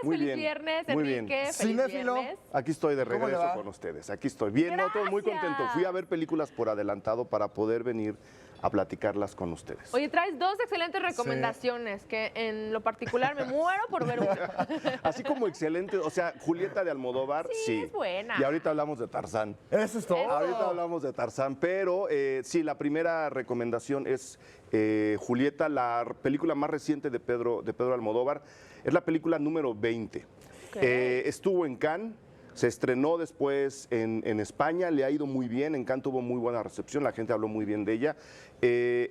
Muy Feliz bien, viernes, muy Enrique. bien. Feliz Cinéfilo. viernes. Aquí estoy de ¿Cómo le regreso va? con ustedes. Aquí estoy. Bien, no, todo muy contento. Gracias. Fui a ver películas por adelantado para poder venir a platicarlas con ustedes. Oye, traes dos excelentes recomendaciones que en lo particular me muero por ver una. Así como excelente, o sea, Julieta de Almodóvar, sí. es buena. Y ahorita hablamos de Tarzán. Eso es todo. Ahorita hablamos de Tarzán, pero sí, la primera recomendación es Julieta, la película más reciente de Pedro Almodóvar. Es la película número 20. Ok. Estuvo en Cannes. Se estrenó después en España, le ha ido muy bien, en Cannes tuvo muy buena recepción, la gente habló muy bien de ella.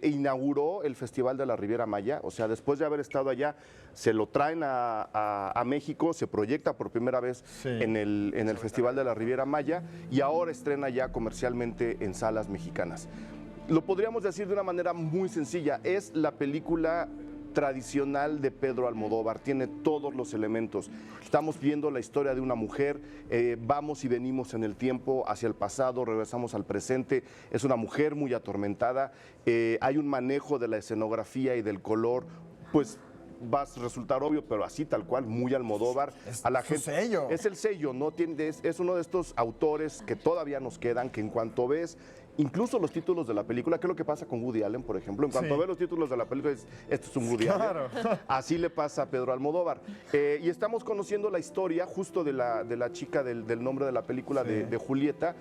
Inauguró el Festival de la Riviera Maya, o sea, después de haber estado allá, se lo traen a México, se proyecta por primera vez en el Festival de la Riviera Maya y ahora estrena ya comercialmente en salas mexicanas. Lo podríamos decir de una manera muy sencilla, es la película tradicional de Pedro Almodóvar, tiene todos los elementos. Estamos viendo la historia de una mujer, vamos y venimos en el tiempo, hacia el pasado, regresamos al presente, es una mujer muy atormentada, hay un manejo de la escenografía y del color, pues va a resultar obvio, pero así tal cual, muy Almodóvar. Es a la su gente, sello. Es el sello, ¿no? Es uno de estos autores que todavía nos quedan, que en cuanto ves incluso los títulos de la película, ¿qué es lo que pasa con Woody Allen, por ejemplo? En cuanto ves los títulos de la película, esto es un Woody Allen. Así le pasa a Pedro Almodóvar. Y estamos conociendo la historia justo de la chica del nombre de la película, de Julieta,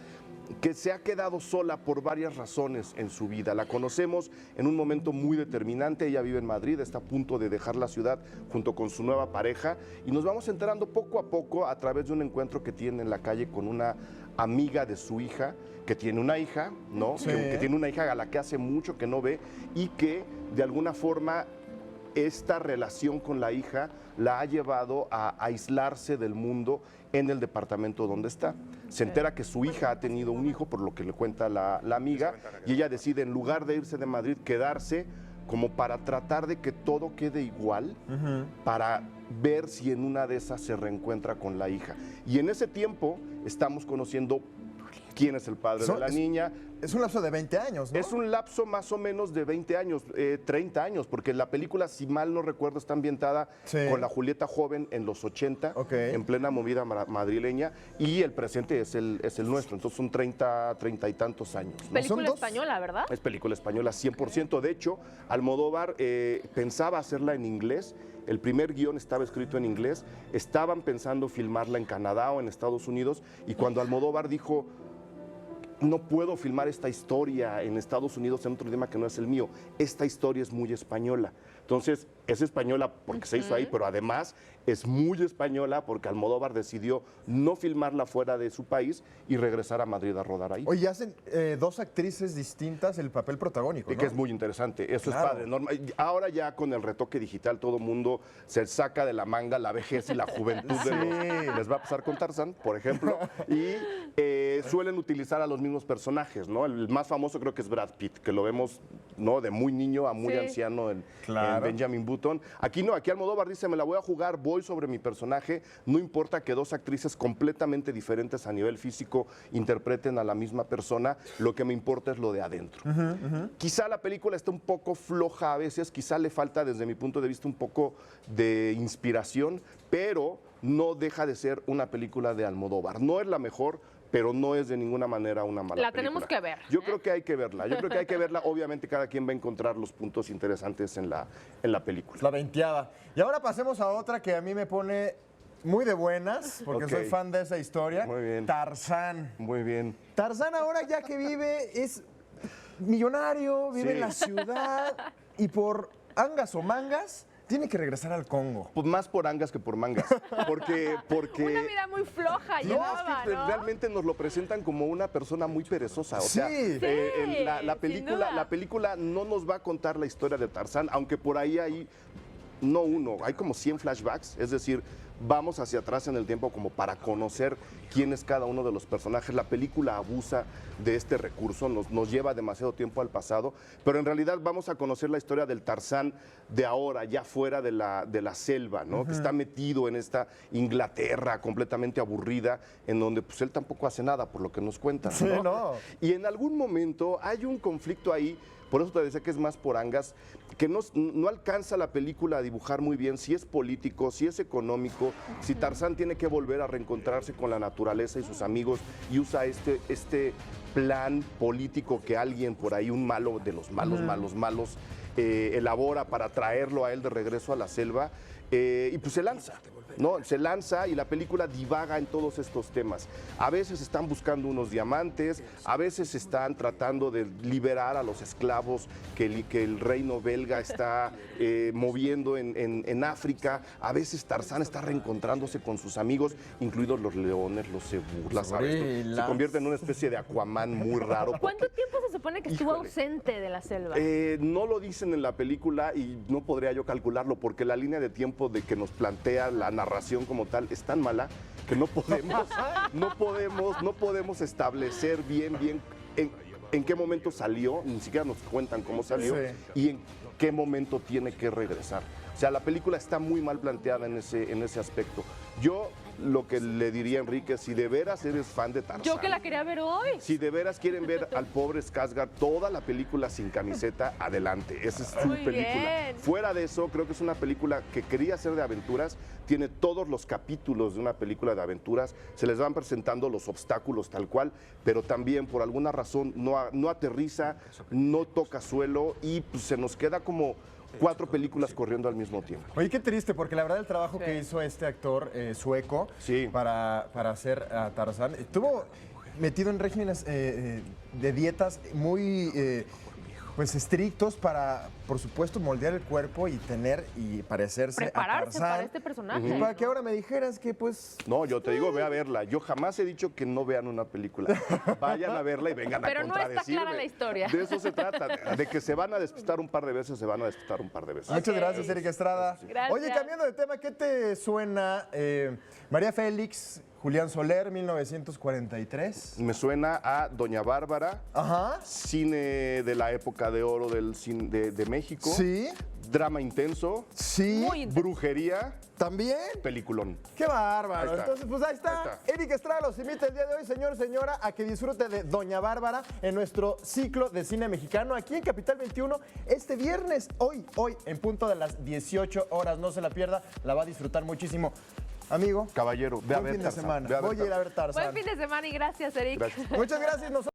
que se ha quedado sola por varias razones en su vida. La conocemos en un momento muy determinante, ella vive en Madrid, está a punto de dejar la ciudad junto con su nueva pareja y nos vamos enterando poco a poco a través de un encuentro que tiene en la calle con una amiga de su hija, que tiene una hija, ¿no? Sí. Que tiene una hija a la que hace mucho que no ve y que de alguna forma esta relación con la hija la ha llevado a aislarse del mundo en el departamento donde está. Se entera que su hija ha tenido un hijo, por lo que le cuenta la amiga, y ella decide, en lugar de irse de Madrid, quedarse como para tratar de que todo quede igual, para ver si en una de esas se reencuentra con la hija. Y en ese tiempo estamos conociendo quién es el padre de la niña. Es un lapso de 20 años, ¿no? Es un lapso más o menos de 20 años, 30 años, porque la película, si mal no recuerdo, está ambientada con la Julieta joven en los 80, en plena movida madrileña, y el presente es el nuestro, entonces son 30 y tantos años, ¿no? Película española, ¿verdad? Es película española, 100%. De hecho, Almodóvar pensaba hacerla en inglés. El primer guión estaba escrito en inglés. Estaban pensando filmarla en Canadá o en Estados Unidos. Y cuando Almodóvar dijo, no puedo filmar esta historia en Estados Unidos en otro idioma que no es el mío, esta historia es muy española. Entonces, es española porque se hizo ahí, pero además es muy española porque Almodóvar decidió no filmarla fuera de su país y regresar a Madrid a rodar ahí. Oye, hacen dos actrices distintas el papel protagónico, ¿no? Que es muy interesante, eso Claro. es padre. Ahora ya con el retoque digital todo el mundo se saca de la manga la vejez y la juventud de los... Les va a pasar con Tarzán, por ejemplo, y suelen utilizar a los mismos personajes, ¿no? El más famoso creo que es Brad Pitt, que lo vemos, ¿no? De muy niño a muy anciano en Benjamin Button. Aquí no, aquí Almodóvar dice, me la voy a jugar, voy sobre mi personaje, no importa que dos actrices completamente diferentes a nivel físico interpreten a la misma persona, lo que me importa es lo de adentro. Quizá la película está un poco floja a veces, quizá le falta desde mi punto de vista un poco de inspiración, pero no deja de ser una película de Almodóvar. No es la mejor, pero no es de ninguna manera una mala película. La tenemos que ver. Yo creo que hay que verla, obviamente cada quien va a encontrar los puntos interesantes en la película. La 20ª. Y ahora pasemos a otra que a mí me pone muy de buenas, porque soy fan de esa historia. Muy bien. Tarzán. Muy bien. Tarzán ahora ya que vive, es millonario, vive en la ciudad y por angas o mangas tiene que regresar al Congo. Pues más por angas que por mangas, porque Una vida muy floja no, llevaba, es que ¿no? realmente nos lo presentan como una persona muy perezosa. O sea, la sin duda. película no nos va a contar la historia de Tarzán, aunque por ahí hay, no uno, hay como 100 flashbacks, es decir, vamos hacia atrás en el tiempo como para conocer quién es cada uno de los personajes. La película abusa de este recurso, nos lleva demasiado tiempo al pasado, pero en realidad vamos a conocer la historia del Tarzán de ahora, ya fuera de la selva, ¿no? Que está metido en esta Inglaterra completamente aburrida, en donde pues él tampoco hace nada, por lo que nos cuentan, ¿no? Sí, no. Y en algún momento hay un conflicto ahí, por eso te decía que es más por angas, que no alcanza la película a dibujar muy bien si es político, si es económico, si Tarzán tiene que volver a reencontrarse con la naturaleza y sus amigos y usa este plan político que alguien por ahí, un malo de los malos, elabora para traerlo a él de regreso a la selva, y pues se lanza. ¿No? Se lanza y la película divaga en todos estos temas. A veces están buscando unos diamantes, a veces están tratando de liberar a los esclavos que el reino belga está moviendo en África. A veces Tarzán está reencontrándose con sus amigos, incluidos los leones, los cebús, ¿sabes? Se convierte en una especie de Aquaman muy raro. ¿Cuánto tiempo se supone que estuvo ausente de la selva? No lo dicen en la película y no podría yo calcularlo porque la línea de tiempo de que nos plantea la narración como tal es tan mala que no podemos establecer bien en qué momento salió, ni siquiera nos cuentan cómo salió y en qué momento tiene que regresar. O sea, la película está muy mal planteada en ese aspecto. Yo lo que le diría a Enrique, si de veras eres fan de Tarzán. Yo que la quería ver hoy. Si de veras quieren ver al pobre Skarsgård toda la película sin camiseta, adelante. Esa es su Muy película. bien. Fuera de eso, creo que es una película que quería ser de aventuras. Tiene todos los capítulos de una película de aventuras. Se les van presentando los obstáculos tal cual, pero también por alguna razón no aterriza, no toca suelo y pues, se nos queda como 4 películas corriendo al mismo tiempo. Oye, qué triste, porque la verdad el trabajo que hizo este actor sueco para hacer a Tarzán, estuvo metido en regímenes de dietas muy pues estrictos para, por supuesto, moldear el cuerpo y parecerse a Prepararse Tarzán. para este personaje. Y para que ahora me dijeras que pues... No, yo te digo, ve a verla. Yo jamás he dicho que no vean una película. Vayan a verla y vengan Pero a no está contradecirme. clara la historia. De eso se trata, de que se van a despistar un par de veces, se van a despistar un par de veces. Muchas gracias, Erika Estrada. Gracias. Oye, cambiando de tema, ¿qué te suena María Félix, Julián Soler, 1943? Me suena a Doña Bárbara, Ajá. cine de la época de oro del cine de México, Sí, drama intenso, sí. Muy intenso. brujería, ¿También? peliculón. ¡Qué bárbaro! Ahí está. Entonces, pues ahí está. Erika Estrada los invita el día de hoy, señor, señora, a que disfrute de Doña Bárbara en nuestro ciclo de cine mexicano aquí en Capital 21 este viernes, hoy, en punto de las 18 horas. No se la pierda, la va a disfrutar muchísimo. Amigo, Caballero, ve a buen ver fin de Tarzán, semana. ve a ver Voy a ir a ver Tarzán. Buen fin de semana y gracias, Eric. Gracias. Muchas gracias.